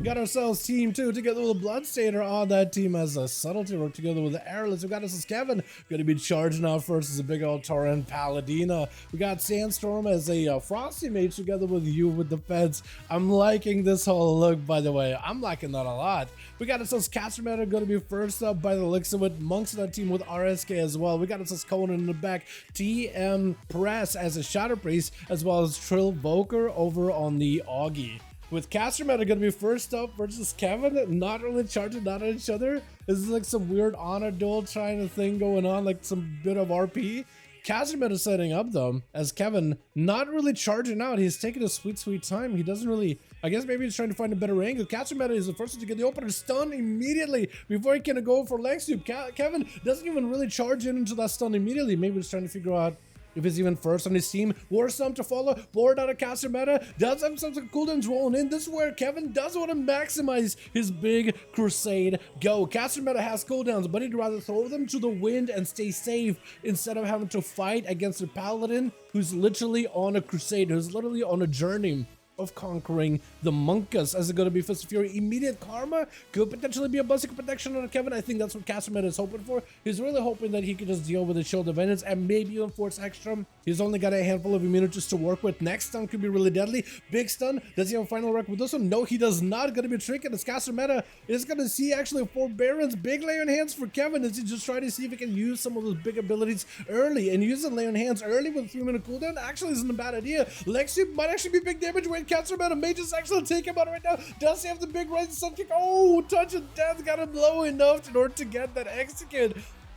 We got ourselves team 2 together with a Bloodstainer on that team as a Subtlety work together with the Airless. We got us as Kevin, gonna be charging out first as a big old Tauren Paladina. We got Sandstorm as a Frosty Mage together with you with defense. I'm liking this whole look, by the way. I'm liking that a lot. We got ourselves Castermatter gonna be first up by the looks of it. Monks on that team with RSK as well. We got ourselves Conan in the back. TM Press as a Shadow Priest, as well as Trill Voker over on the Augie. With Castermatter gonna be first up versus Kevin, not really charging out at each other. This is like some weird honor duel trying to thing going on, like some bit of RP. Castermatter setting up though, as Kevin not really charging out. He's taking a sweet time. He doesn't really, I guess maybe he's trying to find a better angle. Castermatter is the first one to get the opener stun immediately before he can go for leg sweep. Kevin doesn't even really charge into that stun immediately. Maybe he's trying to figure out if he's even first on his team. Warstorm to follow, board out of Castermatter, does have some cooldowns rolling in. This is where Kevin does want to maximize his big crusade go. Castermatter has cooldowns, but he'd rather throw them to the wind and stay safe instead of having to fight against a paladin who's literally on a crusade, who's literally on a journey of conquering the Monkas. As it's going to be Fist of Fury, immediate karma could potentially be a basic protection on Kevin. I think that's what Castermatter is hoping for. He's really hoping that he can just deal with the Shield of Vengeance and maybe even Force Extra. He's only got a handful of immunities to work with. Next stun could be really deadly. Big stun. Does he have a final wreck with this one? No, he does not. Going to be Trinket as Castermatter is going to see actually Forbearance. Big Lay on Hands for Kevin as he just try to see if he can use some of those big abilities early, and using Lay on Hands early with a 3-minute cooldown actually isn't a bad idea. Leg sweep might actually be big damage when Castermatter may just actually take him out right now. Does he have the big rising sun kick? Oh, touch of death got him low enough in order to get that execute.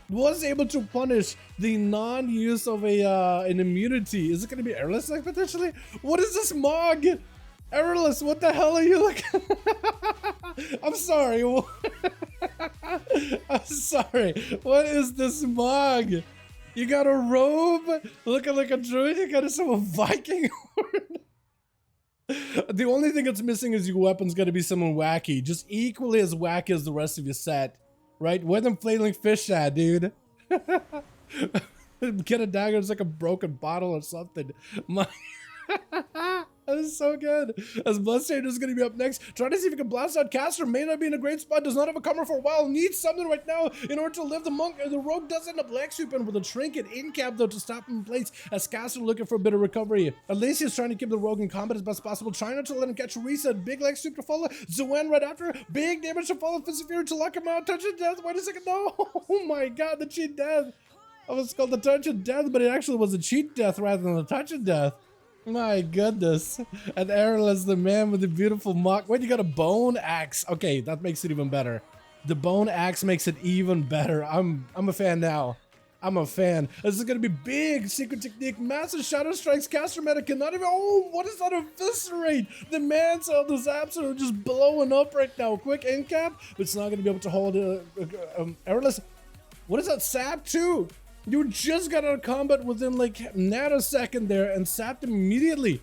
Was able to punish the non-use of an immunity. Is it going to be airless like potentially? What is this Mog? Airless, what the hell are you looking? I'm sorry. I'm sorry. What is this Mog? You got a robe looking like a druid. You got some Viking horn. The only thing that's missing is your weapon's got to be someone wacky, just equally as wacky as the rest of your set. Right? Where them flailing fish at, dude? Get a dagger, it's like a broken bottle or something. That is so good. As Bloodstainer is going to be up next, trying to see if he can blast out Caster. May not be in a great spot, does not have a cover for a while, needs something right now in order to live. The monk, the rogue does end up leg sweeping with a trinket in cap though to stop him in place as Caster looking for a bit of recovery. Alicia is trying to keep the rogue in combat as best possible, trying not to let him catch a reset. Big leg sweep to follow. Zoan right after, big damage to follow. Fist of Fury to lock him out. Touch of death. Wait a second, no. Oh my god, the cheat death. I was called the touch of death, but it actually was a cheat death rather than a touch of death. My goodness. And Airless, the man with the beautiful mock. Wait, you got a bone axe. Okay, that makes it even better. The bone axe makes it even better. I'm a fan now. I'm a fan. This is gonna be big secret technique. Massive shadow strikes. Castermatter cannot even. Oh, what is that eviscerate? The man's cell is absolutely just blowing up right now. Quick end cap, but it's not gonna be able to hold Airless. What is that? Sap too. You just got out of combat within like nanosecond there and sapped him immediately.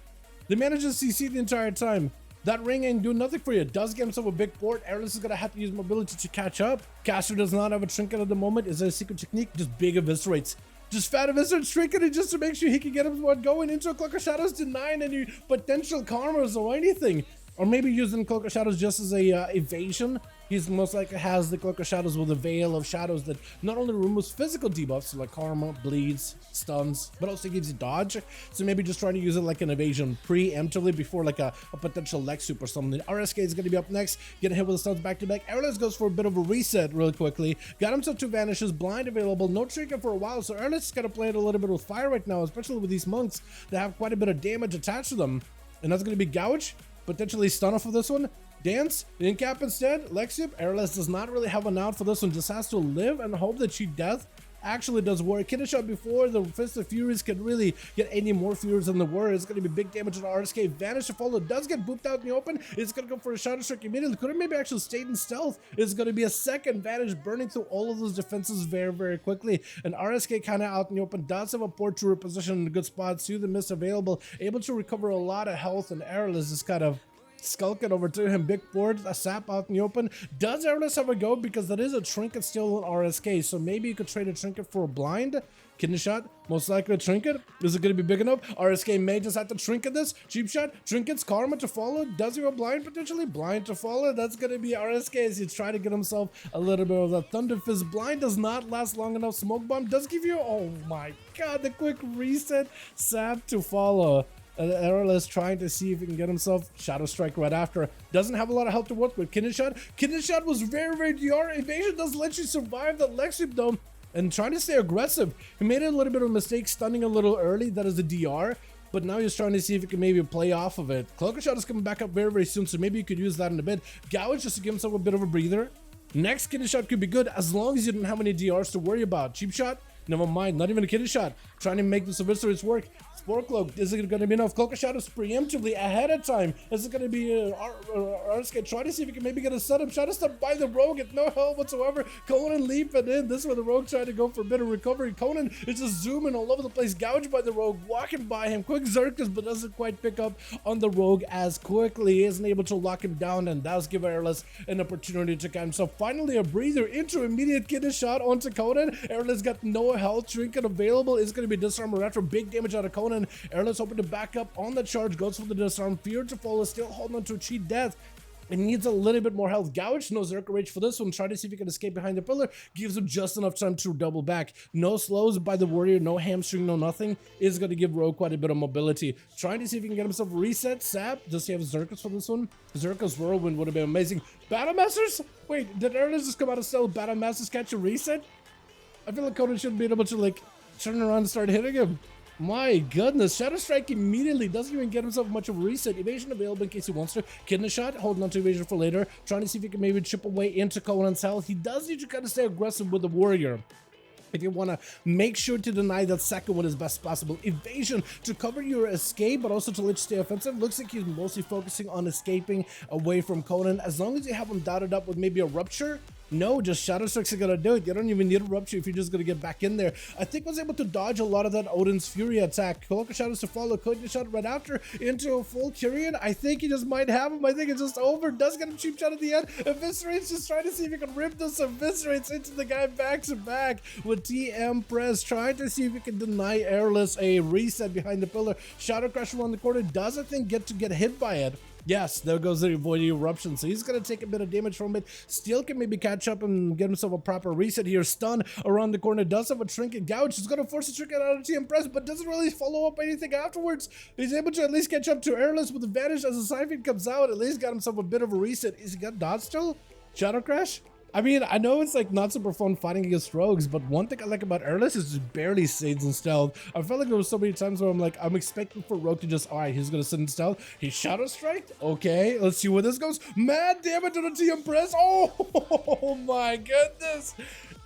They managed to CC the entire time. That ring ain't doing nothing for you. Does get himself a big port. Airless is gonna have to use mobility to catch up. Caster does not have a trinket at the moment. Is it a secret technique? Just big eviscerates. Just fat eviscerates trinket just to make sure he can get him going into a Cloak of Shadows, denying any potential karmas or anything. Or maybe using Cloak of Shadows just as a evasion. He's most likely has the Cloak of Shadows with a Veil of Shadows that not only removes physical debuffs like karma, bleeds, stuns, but also gives you dodge. So maybe just trying to use it like an evasion preemptively before like a potential leg soup or something. RSK is going to be up next, getting hit with the stuns back to back. Airless goes for a bit of a reset really quickly. Got himself 2 vanishes, blind available, no trinket for a while. So Airless is going to play it a little bit with fire right now, especially with these monks that have quite a bit of damage attached to them. And that's going to be Gouge, potentially stun off of this one. Dance, in cap instead, leg sweep. Airless does not really have an out for this one, just has to live and hope that cheat death actually does work. Kid shot before the Fist of Furies can really get any more Furies than the word. It's going to be big damage on RSK. Vanish to follow, does get booped out in the open. It's going to go for a Shadow Strike immediately. Could have maybe actually stayed in stealth. It's going to be a second Vanish burning through all of those defenses very, very quickly. And RSK kind of out in the open, does have a port to reposition in a good spot. See the miss available, able to recover a lot of health, and Airless is kind of skulking over to him. Big board, a sap out in the open. Does Airless have a go? Because that is a trinket still on RSK, so maybe you could trade a trinket for a blind. Kidney shot, most likely a trinket. Is it going to be big enough? RSK may just have to trinket this. Cheap shot, trinkets, karma to follow. Does he go blind potentially? Blind to follow. That's going to be RSK as he try to get himself a little bit of that Thunder Fist. Blind does not last long enough. Smoke bomb does give you, oh my god, the quick reset. Sap to follow. Errorless trying to see if he can get himself Shadow Strike right after. Doesn't have a lot of help to work with. Kidney shot. Kidney shot was very DR. Evasion does let you survive the leg sweep though. And trying to stay aggressive. He made a little bit of a mistake stunning a little early. That is a DR. But now he's trying to see if he can maybe play off of it. Cloaker shot is coming back up very soon. So maybe you could use that in a bit. Gouge just to give himself a bit of a breather. Next kidney shot could be good as long as you don't have any DRs to worry about. Cheap shot. Never mind, not even a kidney shot. Trying to make this eviscerates work. Spore Cloak, is it going to be enough? Cloaker Shot is preemptively ahead of time. Is it going to be RSK? Try to see if he can maybe get a setup. Shot step by the Rogue at no help whatsoever. Conan leaping in. This is where the Rogue tried to go for a bit of recovery. Conan is just zooming all over the place. Gouged by the Rogue, walking by him. Quick Xerxes, but doesn't quite pick up on the Rogue as quickly. He isn't able to lock him down, and does give Airless an opportunity to get himself finally a breather into immediate kidney shot onto Conan. Airless got no health. Trinket available is going to be disarmer after big damage out of Conan. Airless hoping to back up on the charge, goes for the disarm. Fear to follow, still holding on to a cheat death. It needs a little bit more health. Gouge, no Zerker Rage for this one. Try to see if he can escape behind the pillar. Gives him just enough time to double back. No slows by the warrior, no hamstring, no nothing. Is going to give Rogue quite a bit of mobility. Trying to see if he can get himself reset. Sap, does he have Zerkers for this one? Zerker's Whirlwind would have been amazing. Battle Masters? Wait, did Airless just come out of stealth? Battle Masters catch a reset? I feel like Conan should be able to like turn around and start hitting him. My goodness, Shadow Strike immediately doesn't even get himself much of a reset. Evasion available in case he wants to. Kidney shot, holding on to evasion for later. Trying to see if he can maybe chip away into Conan's health. He does need to kind of stay aggressive with the warrior. If you want to make sure to deny that second one as best possible. Evasion to cover your escape, but also to let you stay offensive. Looks like he's mostly focusing on escaping away from Conan. As long as you have him dotted up with maybe a rupture. No, just Shadow Strikes are gonna do it. You don't even need a rupture if you're just gonna get back in there. I think was able to dodge a lot of that Odin's Fury attack. Cloaker Shadows to follow, Cody shot right after into a full Kyrian. I think he just might have him. I think it's just over. Does get a cheap shot at the end. Eviscerates, just trying to see if he can rip those Eviscerates into the guy back to back with TM press, trying to see if he can deny Airless a reset behind the pillar. Shadow Crash around the corner. Does I think get hit by it. Yes, there goes the avoid eruption. So he's going to take a bit of damage from it. Steel can maybe catch up and get himself a proper reset here. Stun around the corner. Does have a trinket. Gouge is going to force a trinket out of TM press, but doesn't really follow up anything afterwards. He's able to at least catch up to Airless with advantage as the side feed comes out. At least got himself a bit of a reset. Is he got dodge still? Shadow Crash? I mean, I know it's like not super fun fighting against rogues, but one thing I like about Airless is just barely stays in stealth. I felt like there was so many times where I'm expecting for Rogue to just, alright, he's gonna sit in stealth. He Shadow Strike? Okay, let's see where this goes. Mad damage on the TM press. Oh my goodness.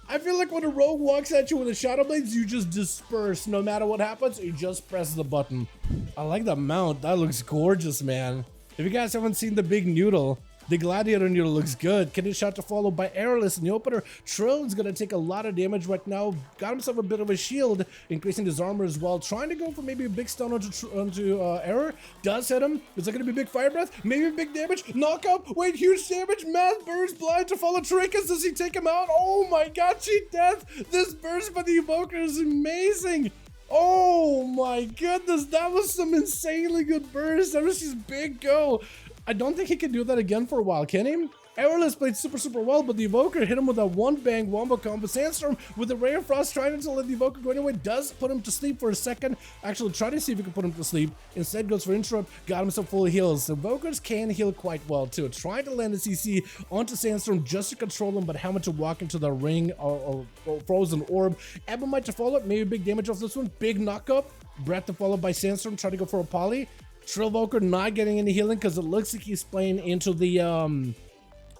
I feel like when a rogue walks at you with a Shadow Blades, you just disperse. No matter what happens, you just press the button. I like that mount. That looks gorgeous, man. If you guys haven't seen the big noodle, the Gladiator noodle looks good. Kidney shot to follow by Airless in the opener. Trill is going to take a lot of damage right now. Got himself a bit of a shield, increasing his armor as well. Trying to go for maybe a big stun onto Error. Does hit him. Is that going to be big fire breath? Maybe big damage. Knockup. Wait, huge damage. Mass burst. Blind to follow Trinkets. Does he take him out? Oh my god, cheat death. This burst by the Evoker is amazing. Oh my goodness, that was some insanely good burst. That was just big go. I don't think he can do that again for a while, can he? Airless played super well, but the Evoker hit him with a one bang wombo combo. Sandstorm with the Ray of Frost trying to let the Evoker go anyway. Does put him to sleep for a second. Actually, try to see if he can put him to sleep. Instead goes for interrupt. Got himself full heals. The Evokers can heal quite well too. Trying to land a CC onto Sandstorm just to control him, but having to walk into the ring or frozen orb. Ebonite to follow up. Maybe big damage off this one. Big knockup. Breath to follow by Sandstorm. Try to go for a poly. Trillvoker not getting any healing because it looks like he's playing into the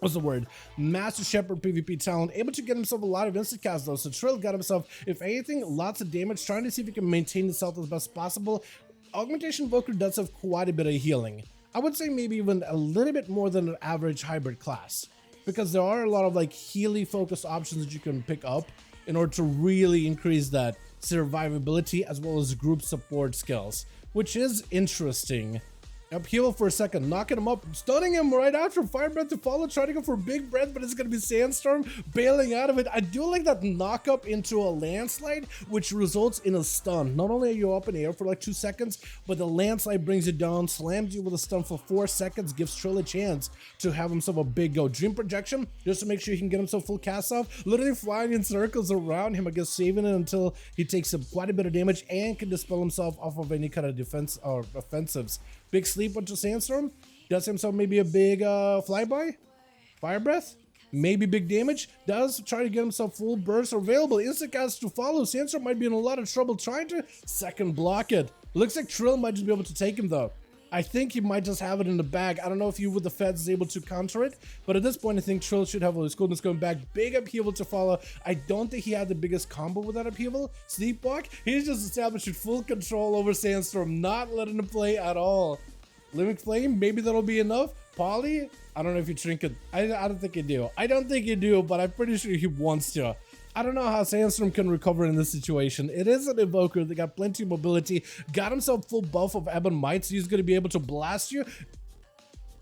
what's the word? Master Shepherd PvP talent, able to get himself a lot of instant cast though. So Trill got himself, if anything, lots of damage, trying to see if he can maintain his health as best as possible. Augmentation Invoker does have quite a bit of healing. I would say maybe even a little bit more than an average hybrid class, because there are a lot of like healy focused options that you can pick up in order to really increase that survivability as well as group support skills, which is interesting. Upheaval for a second, knocking him up, stunning him right after. Fire Breath to follow, trying to go for Big Breath, but it's going to be Sandstorm bailing out of it. I do like that knock up into a landslide, which results in a stun. Not only are you up in the air for like 2 seconds, but the landslide brings you down, slams you with a stun for 4 seconds, gives Trill a chance to have himself a big go. Dream Projection, just to make sure he can get himself full cast off, literally flying in circles around him, I guess saving it until he takes quite a bit of damage and can dispel himself off of any kind of defense or offensives. Big sleep onto Sandstorm, does himself maybe a big flyby, Fire Breath, maybe big damage, does try to get himself full burst or available instant cast to follow. Sandstorm might be in a lot of trouble trying to second block it. Looks like Trill might just be able to take him though. I think he might just have it in the bag. I don't know if you with the feds is able to counter it, but at this point I think Trill should have all his coolness going back. Big upheaval to follow. I don't think he had the biggest combo with that upheaval. Sleepwalk, he's just established full control over Sandstorm, not letting him play at all. Living Flame, maybe that'll be enough. Poly, I don't know if you Trinket. I don't think you do. I don't think you do, but I'm pretty sure he wants to. I don't know how Sandstorm can recover in this situation. It is an Evoker. They got plenty of mobility. Got himself full buff of Ebon Might, so he's going to be able to blast you.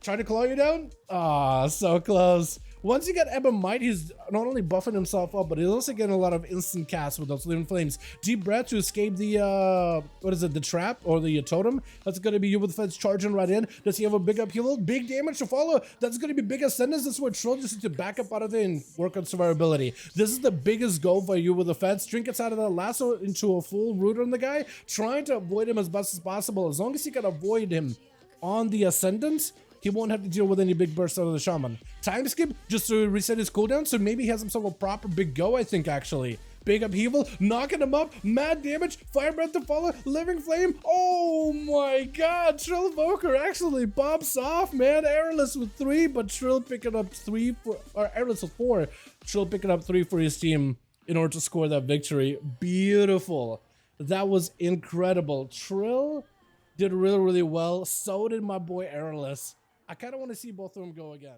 Try to claw you down? Ah, so close. Once you get Ebon Might, he's not only buffing himself up, but he's also getting a lot of instant casts with those Living Flames. Deep Breath to escape the, what is it, the trap or the totem. That's going to be you with the fence charging right in. Does he have a big upheaval? Big damage to follow. That's going to be big Ascendance. This is where Trill just needs to back up out of it and work on survivability. This is the biggest goal for you with the fence. Trinkets out of that lasso into a full root on the guy, trying to avoid him as best as possible. As long as you can avoid him on the Ascendant, he won't have to deal with any big bursts out of the Shaman. Time skip just to reset his cooldown, so maybe he has himself a proper big go, I think, actually. Big upheaval, knocking him up, mad damage, Fire Breath to follow, Living Flame. Oh my god, Trill Evoker actually pops off, man. Airless with 3, but Trill picking up 3 for, or Airless with 4. Trill picking up 3 for his team in order to score that victory. Beautiful. That was incredible. Trill did really, really well. So did my boy Airless. I kind of want to see both of them go again.